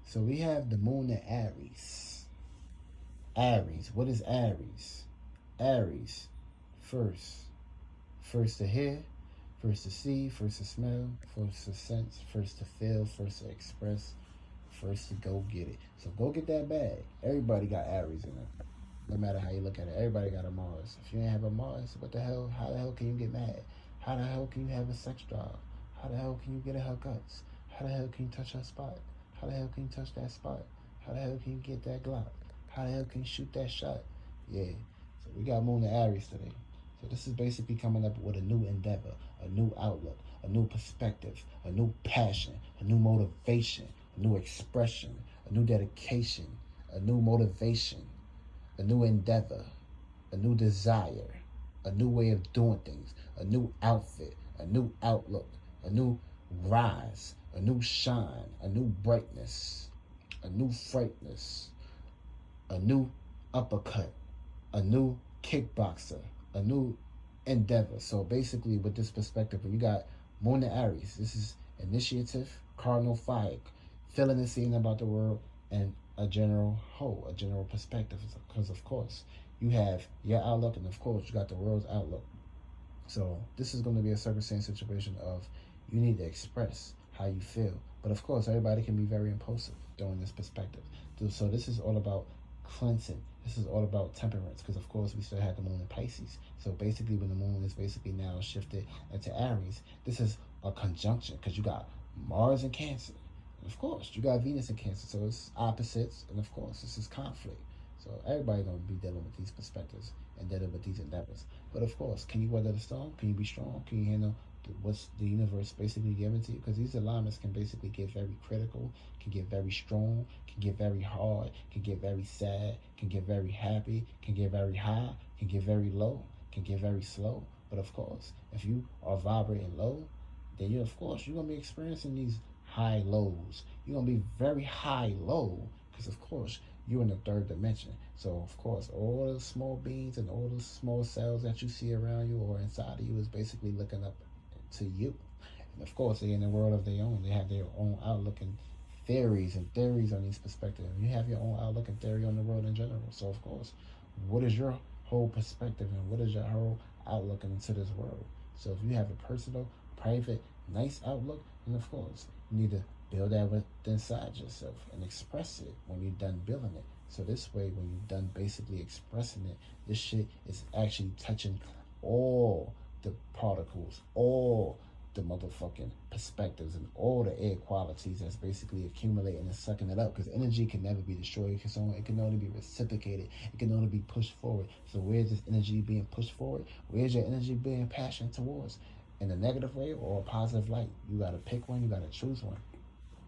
So we have the moon in Aries. Aries. What is Aries? Aries. First. First to hear, first to see, first to smell, first to sense, first to feel, first to express, first to go get it. So go get that bag. Everybody got Aries in it. No matter how you look at it, everybody got a Mars. If you ain't have a Mars, what the hell? How the hell can you get mad? How the hell can you have a sex drive? How the hell can you get a haircut? How the hell can you touch that spot? How the hell can you touch that spot? How the hell can you get that Glock? How the hell can you shoot that shot? Yeah. So we got Moon and Aries today. So this is basically coming up with a new endeavor, a new outlook, a new perspective, a new passion, a new motivation, a new expression, a new dedication, a new motivation, a new endeavor, a new desire, a new way of doing things, a new outfit, a new outlook, a new rise, a new shine, a new brightness, a new frightness, a new uppercut, a new kickboxer, a new endeavor. So basically, with this perspective, when you got Moon and Aries, this is initiative, cardinal fire, feeling and seeing about the world, and a general whole, a general perspective. Because of course, you have your outlook, and of course, you got the world's outlook. So this is going to be a circumstance situation of you need to express how you feel. But of course, everybody can be very impulsive during this perspective. So this is all about cleansing. This is all about temperance, because of course we still have the moon in Pisces. So basically, when the moon is basically now shifted into Aries, this is a conjunction because you got Mars in Cancer. And of course, you got Venus in Cancer. So it's opposites, and of course, this is conflict. So everybody gonna be dealing with these perspectives and dealing with these endeavors. But of course, can you weather the storm? Can you be strong? Can you handle what's the universe basically giving to you? Because these alignments can basically get very critical, can get very strong, can get very hard, can get very sad, can get very happy, can get very high, can get very low, can get very slow. But of course, if you are vibrating low, then you of course you're gonna be experiencing these high lows. You're gonna be very high low because of course you're in the third dimension. So of course all the small beings and all the small cells that you see around you or inside of you is basically looking up to you. And of course they're in a world of their own. They have their own outlook and theories on these perspectives. You have your own outlook and theory on the world in general. So of course, what is your whole perspective and what is your whole outlook into this world? So if you have a personal, private, nice outlook, then of course you need to build that with inside yourself and express it when you're done building it. So this way, when you're done basically expressing it, this shit is actually touching all the particles, all the motherfucking perspectives, and all the air qualities that's basically accumulating and sucking it up. Because energy can never be destroyed. It can only be reciprocated. It can only be pushed forward. So where's this energy being pushed forward? Where's your energy being passionate towards? In a negative way or a positive light? You gotta pick one. You gotta choose one.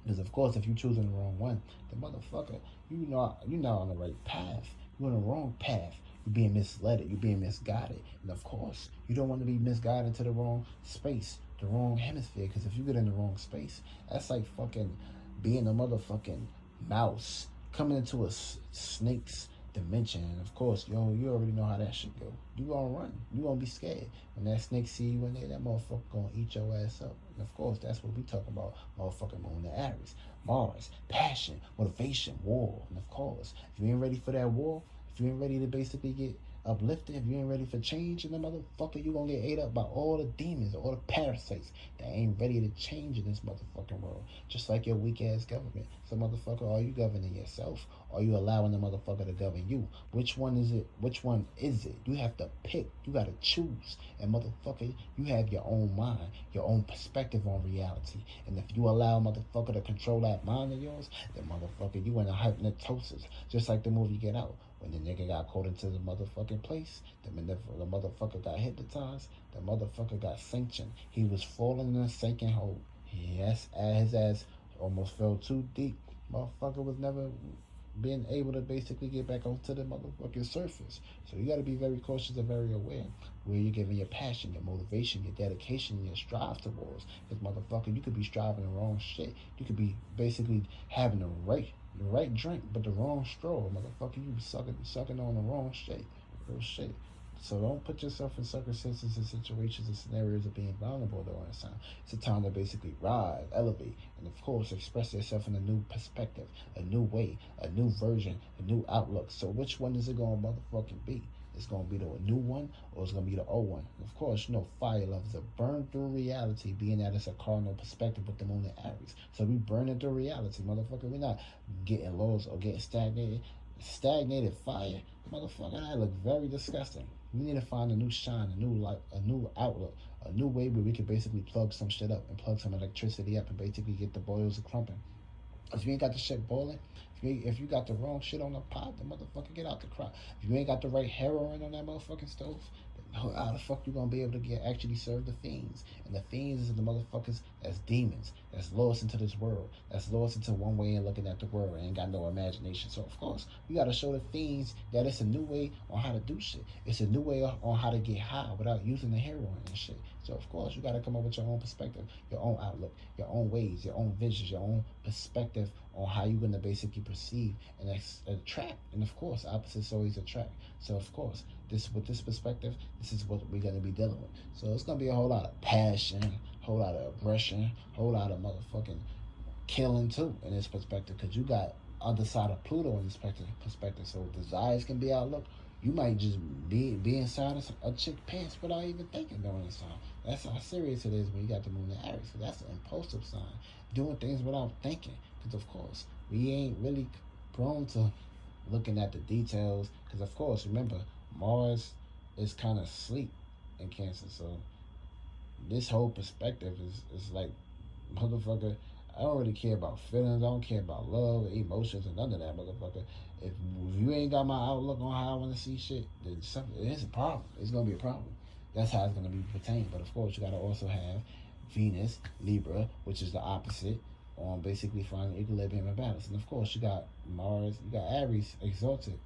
Because of course, if you're choosing the wrong one, the motherfucker, you're not on the right path. You're on the wrong path. You're being misled. You're being misguided. And of course, you don't want to be misguided to the wrong space, the wrong hemisphere. Because if you get in the wrong space, that's like fucking being a motherfucking mouse coming into a snake's dimension. And of course, you already know how that shit go. You gonna run. You gonna be scared. When that snake see you in there, that motherfucker gonna eat your ass up. And of course, that's what we talking about. Motherfucking Moon and Aries, Mars, passion, motivation, war. And of course, if you ain't ready for that war, if you ain't ready to basically get uplifted, if you ain't ready for change in the motherfucker, you gonna get ate up by all the demons, all the parasites that ain't ready to change in this motherfucking world. Just like your weak ass government. So motherfucker, are you governing yourself? Or are you allowing the motherfucker to govern you? Which one is it? Which one is it? You have to pick. You gotta choose. And motherfucker, you have your own mind, your own perspective on reality. And if you allow motherfucker to control that mind of yours, then motherfucker, you in a hypnosis. Just like the movie Get Out. When the nigga got caught into the motherfucking place, the motherfucker got hypnotized, the motherfucker got sanctioned. He was falling in a sinking hole. Yes, his ass almost fell too deep. Motherfucker was never being able to basically get back onto the motherfucking surface. So you got to be very cautious and very aware where you're giving your passion, your motivation, your dedication, your strive towards. Because motherfucker, you could be striving the wrong shit. You could be basically having the right drink, but the wrong straw. Motherfucker, you be sucking on the wrong shit. Real shit. So don't put yourself in circumstances and situations and scenarios of being vulnerable during this time. It's a time to basically rise, elevate, and of course express yourself in a new perspective, a new way, a new version, a new outlook. So which one is it going to motherfucking be? It's going to be the new one or it's going to be the old one. And of course, fire loves to burn through reality, being that it's a cardinal perspective with the moon and Aries. So we burning through reality, motherfucker. We're not getting lost or getting stagnated. Stagnated fire, motherfucker, that look very disgusting. We need to find a new shine, a new light, a new outlook, a new way where we can basically plug some shit up and plug some electricity up and basically get the boils clumping. If you ain't got the shit boiling, if you got the wrong shit on the pot, the motherfucker get out the crowd. If you ain't got the right heroin on that motherfucking stove, how the fuck you gonna be able to get actually serve the fiends? And the fiends is the motherfuckers that's demons, that's lost into this world, that's lost into one way of looking at the world and ain't got no imagination. So of course, we gotta show the fiends that it's a new way on how to do shit. It's a new way on how to get high without using the heroin and shit. So of course, you gotta come up with your own perspective, your own outlook, your own ways, your own visions, your own perspective on how you're gonna basically perceive and attract. And of course, opposites always attract. So of course, with this perspective, this is what we're gonna be dealing with. So it's gonna be a whole lot of passion, a whole lot of aggression, a whole lot of motherfucking killing too in this perspective, because you got other side of Pluto in this perspective. So desires can be outlook. You might just be inside of a chick pants without even thinking during this time. That's how serious it is when you got the moon in Aries. So that's an impulsive sign, doing things without thinking. Because of course we ain't really prone to looking at the details. Because of course, remember, Mars is kind of sleep in Cancer. So this whole perspective is like, motherfucker, I don't really care about feelings. I don't care about love, emotions, and none of that, motherfucker. If you ain't got my outlook on how I want to see shit, then it's a problem. It's going to be a problem. That's how it's going to be pertained. But of course, you got to also have Venus, Libra, which is the opposite, on basically finding equilibrium and balance. And of course, you got Mars, you got Aries, exalted,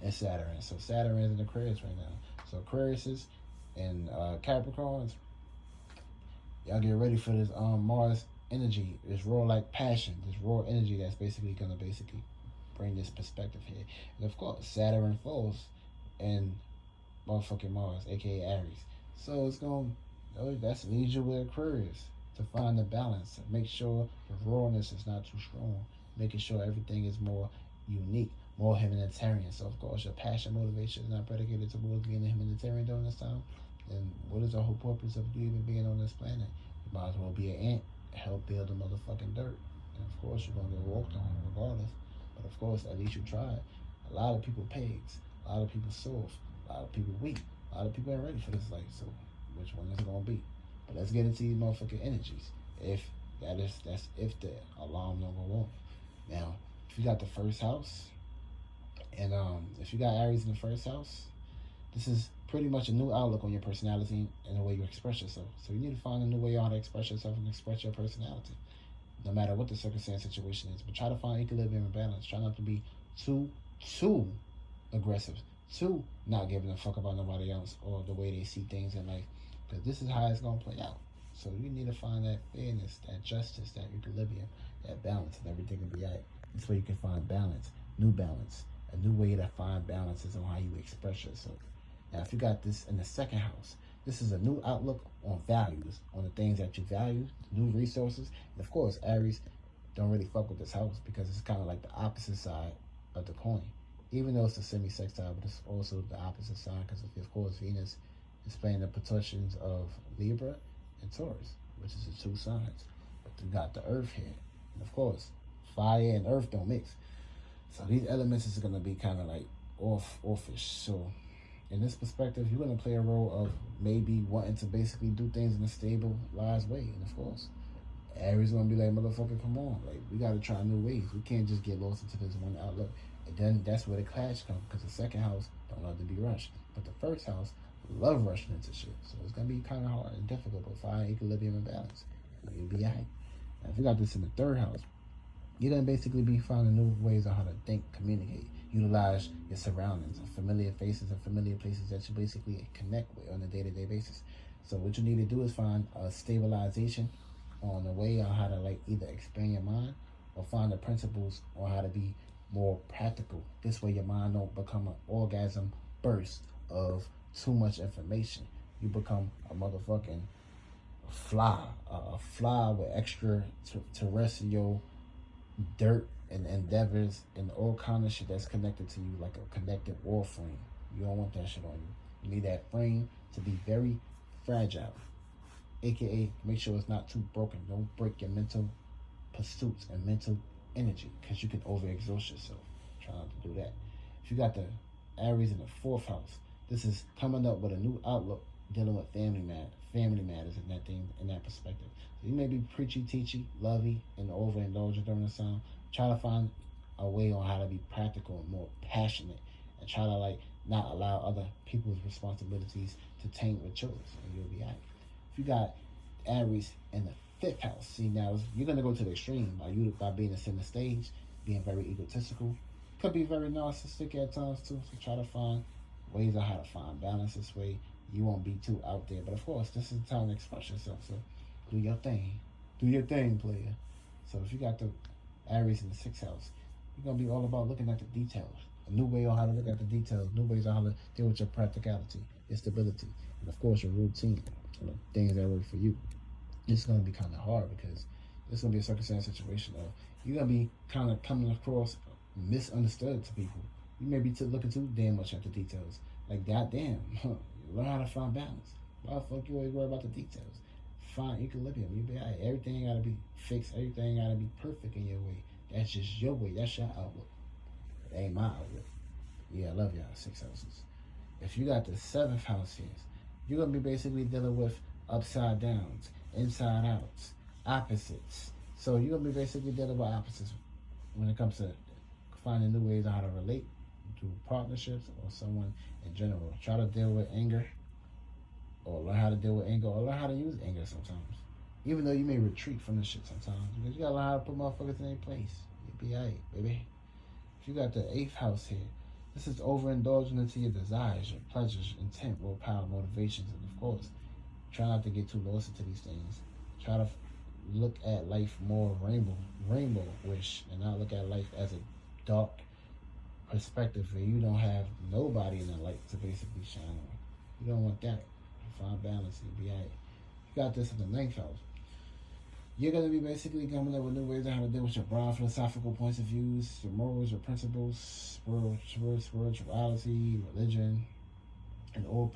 and Saturn. So Saturn is in Aquarius right now. So Aquarius and Capricorns, y'all get ready for this Mars energy, this raw like passion, this raw energy that's basically gonna bring this perspective here. And of course, Saturn falls in motherfucking Mars, aka Aries. So it's gonna that's leads you with Aquarius to find the balance, to make sure the rawness is not too strong, making sure everything is more unique, more humanitarian. So of course your passion motivation is not predicated towards being a humanitarian during this time. Then what is the whole purpose of you even being on this planet? You might as well be an ant, help build the motherfucking dirt. And of course you're gonna get walked on regardless. But of course, at least you tried. A lot of people pigs, a lot of people soft, a lot of people weak, a lot of people ain't ready for this life. So which one is it gonna be? But let's get into these motherfucking energies. That's if the alarm don't go off. Now, if you got the first house, and if you got Aries in the first house, this is pretty much a new outlook on your personality and the way you express yourself. So you need to find a new way on how to express yourself and express your personality, no matter what the circumstance situation is. But try to find equilibrium and balance. Try not to be too aggressive, too not giving a fuck about nobody else or the way they see things in life, because this is how it's gonna play out. So you need to find that fairness, that justice, that equilibrium, that balance, and everything will be right. This way you can find balance, a new way to find balance is on how you express yourself. Now, if you got this in the second house, this is a new outlook on values, on the things that you value, new resources. And of course, Aries don't really fuck with this house because it's kind of like the opposite side of the coin. Even though it's a semi-sextile, but it's also the opposite side because, of course, Venus is playing the positions of Libra and Taurus, which is the two signs. But you got the Earth here. And of course, fire and Earth don't mix. So these elements is going to be kind of like offish. So in this perspective, you're going to play a role of maybe wanting to basically do things in a stabilized way. And of course, Aries going to be like, motherfucker, come on. Like, we got to try new ways. We can't just get lost into this one outlook. And then that's where the clash comes, because the second house don't love to be rushed. But the first house love rushing into shit. So it's going to be kind of hard and difficult, but find equilibrium and balance. You'll be all right. Now, if you got this in the third house, you're going to basically be finding new ways on how to think, communicate, utilize your surroundings, familiar faces and familiar places that you basically connect with on a day-to-day basis. So what you need to do is find a stabilization on the way on how to like either expand your mind or find the principles on how to be more practical. This way your mind don't become an orgasm burst of too much information. You become a motherfucking fly, a fly with extra terrestrial dirt and endeavors and all kind of shit that's connected to you, like a connected wall frame. You don't want that shit on you. You need that frame to be very fragile, aka make sure it's not too broken. Don't break your mental pursuits and mental energy, because you can overexhaust yourself. Try not to do that. If you got the Aries in the fourth house, this is coming up with a new outlook dealing with family matters in that thing, in that perspective. So you may be preachy, teachy, lovey, and overindulgent during the time. Try to find a way on how to be practical and more passionate, and try to like not allow other people's responsibilities to taint with yours, and you'll be alright. If you got Aries in the fifth house, see now you're gonna go to the extreme by being a center stage, being very egotistical. Could be very narcissistic at times too. So try to find ways on how to find balance this way. You won't be too out there. But of course, this is the time to express yourself. So do your thing. Do your thing, player. So if you got the Aries in the sixth house, you're gonna be all about looking at the details. A new way on how to look at the details, new ways on how to deal with your practicality, your stability, and of course your routine. Things that work for you. It's gonna be kind of hard because it's gonna be a circumstance situation of you're gonna be kind of coming across misunderstood to people. You may be looking too damn much at the details. Like, goddamn, learn how to find balance. Why the fuck you always worry about the details? Find equilibrium. You be all right. Everything gotta be fixed. Everything gotta be perfect in your way. That's just your way. That's your outlook. It ain't my outlook. Yeah, I love y'all. 6 houses. If you got the seventh house here, you're gonna be basically dealing with upside downs, inside outs, opposites. So you're gonna be basically dealing with opposites when it comes to finding new ways on how to relate to partnerships or someone in general. Try to deal with anger, or learn how to deal with anger, or learn how to use anger sometimes. Even though you may retreat from this shit sometimes, because you gotta learn how to put motherfuckers in their place. You'll be alright, baby. If you got the eighth house here, this is overindulging into your desires, your pleasures, intent, willpower, motivations, and of course, try not to get too lost into these things. Try to look at life more rainbow-ish, and not look at life as a dark perspective where you don't have nobody in the light to basically shine on. You don't want that. Find balance and be alright. You got this in the ninth house. You're going to be basically coming up with new ways on how to deal with your broad philosophical points of views, your morals, your principles, spirituality, religion, and all